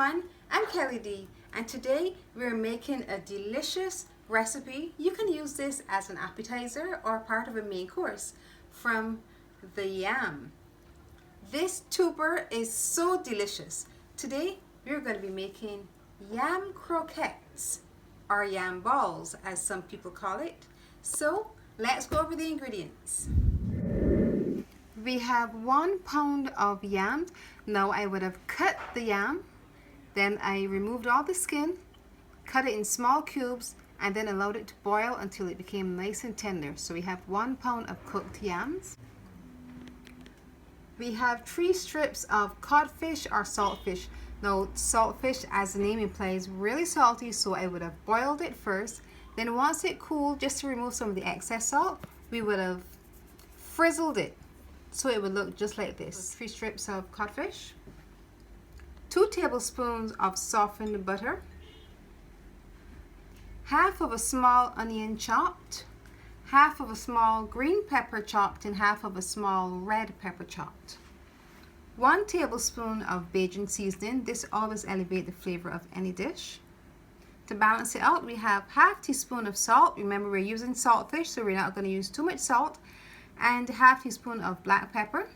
everyone, I'm Kelly D, and today we're making a delicious recipe. You can use this as an appetizer or part of a main course from the yam. This tuber is so delicious. Today we're going to be making yam croquettes, or yam balls as some people call it. So let's go over the ingredients. We have 1 pound of yam. Now I would have cut the yam, then I removed all the skin, cut it in small cubes, and then allowed it to boil until it became nice and tender. So we have 1 pound of cooked yams. We have 3 strips of codfish or saltfish. Now saltfish, as the name implies, really salty, so I would have boiled it first. Then once it cooled, just to remove some of the excess salt, we would have frizzled it so it would look just like this. 3 strips of codfish, 2 tablespoons of softened butter, half of a small onion chopped, half of a small green pepper chopped, and half of a small red pepper chopped. 1 tablespoon of Bajan seasoning. This always elevates the flavor of any dish. To balance it out, we have half teaspoon of salt. Remember, we're using saltfish, so we're not going to use too much salt. And half teaspoon of black pepper.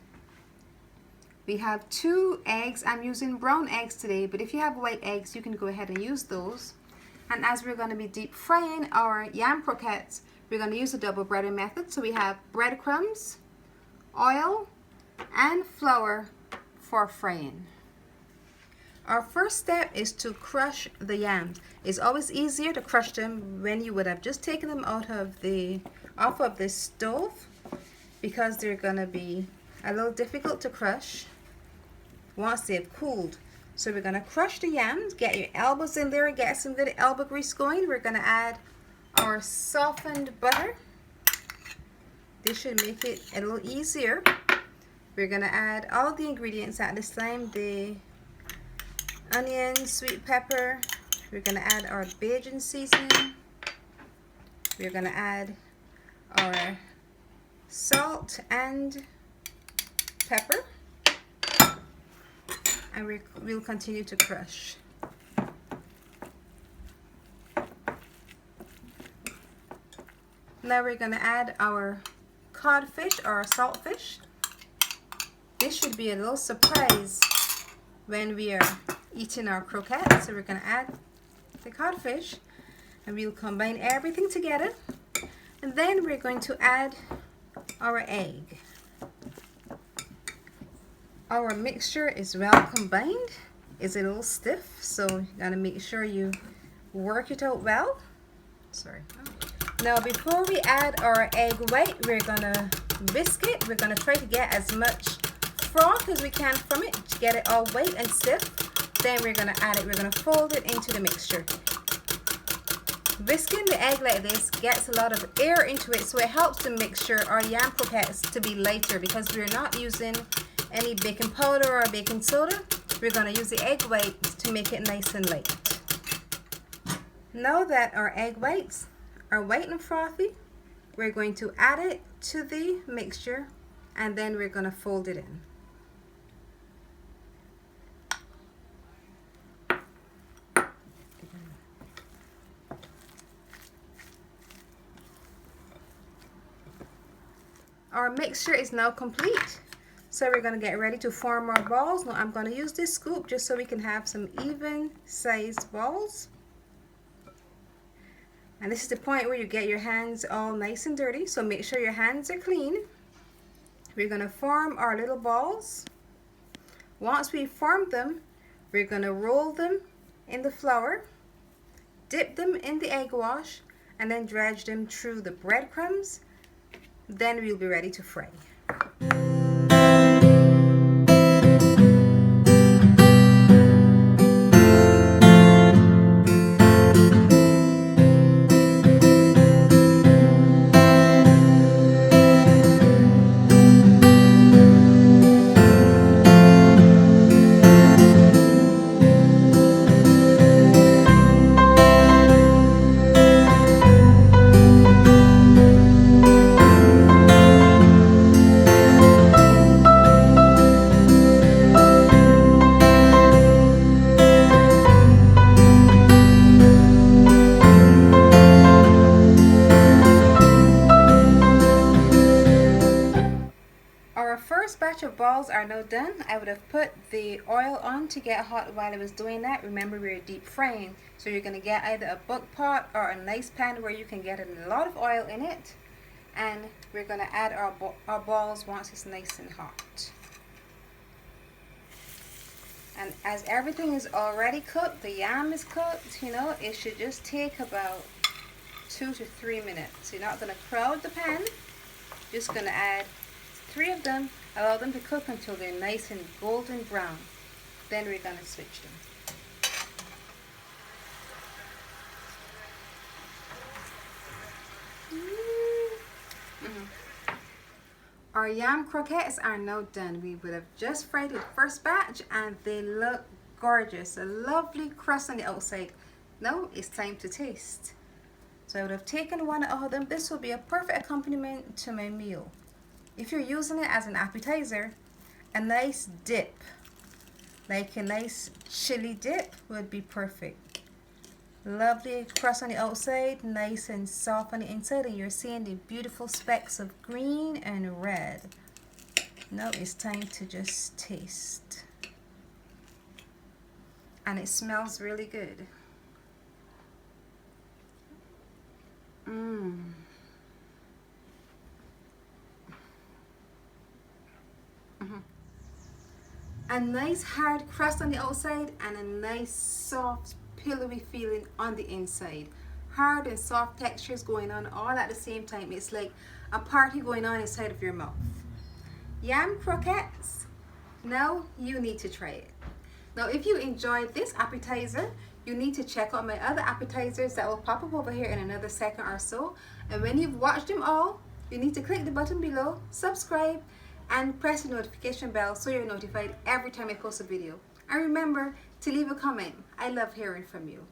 We have 2 eggs. I'm using brown eggs today, but if you have white eggs, you can go ahead and use those. And as we're going to be deep frying our yam croquettes, we're going to use the double breading method. So we have breadcrumbs, oil, and flour for frying. Our first step is to crush the yams. It's always easier to crush them when you would have just taken them off of the stove, because they're gonna be a little difficult to crush once they've cooled. So we're gonna crush the yams. Get your elbows in there and get some good elbow grease going. We're gonna add our softened butter. This should make it a little easier. We're gonna add all the ingredients at this time: the onion, sweet pepper. We're gonna add our Bajan seasoning. We're gonna add our salt and pepper, and we'll continue to crush. Now we're going to add our codfish or saltfish. This should be a little surprise when we are eating our croquettes. So we're going to add the codfish, and we'll combine everything together. And then we're going to add our egg. Our mixture is well combined. It's a little stiff, so you gotta make sure you work it out well. Sorry. Now before we add our egg white, we're gonna whisk it. We're gonna try to get as much froth as we can from it to get it all white and stiff. Then we're gonna add it. We're gonna fold it into the mixture. Whisking the egg like this gets a lot of air into it, so it helps the mixture, our yam croquettes, to be lighter, because we're not using any baking powder or baking soda. We're going to use the egg white to make it nice and light. Now that our egg whites are white and frothy, we're going to add it to the mixture, and then we're going to fold it in. Our mixture is now complete, so we're going to get ready to form our balls. Now I'm going to use this scoop just so we can have some even sized balls. And this is the point where you get your hands all nice and dirty, so make sure your hands are clean. We're going to form our little balls. Once we form them, we're going to roll them in the flour, dip them in the egg wash, and then dredge them through the breadcrumbs. Then we'll be ready to fry. would have put the oil on to get hot while I was doing that. Remember, we're deep frying, so you're going to get either a book pot or a nice pan where you can get a lot of oil in it. And we're going to add our balls once it's nice and hot. And as everything is already cooked, the yam is cooked, you know, it should just take about 2 to 3 minutes. You're not going to crowd the pan. Just going to add 3 of them, allow them to cook until they're nice and golden brown. Then we're going to switch them. Our yam croquettes are now done. We would have just fried the first batch and they look gorgeous. A lovely crust on the outside. Now it's time to taste. So I would have taken one of them. This will be a perfect accompaniment to my meal. If you're using it as an appetizer, a nice dip, like a nice chili dip, would be perfect. Lovely crust on the outside, nice and soft on the inside, and you're seeing the beautiful specks of green and red. Now it's time to just taste. And it smells really good. A nice hard crust on the outside and a nice soft pillowy feeling on the inside. Hard and soft textures going on all at the same time. It's like a party going on inside of your mouth. Yam croquettes. Now you need to try it. Now if you enjoyed this appetizer, you need to check out my other appetizers that will pop up over here in another second or so. And when you've watched them all, you need to click the button below, subscribe, and press the notification bell so you're notified every time I post a video. And remember to leave a comment. I love hearing from you.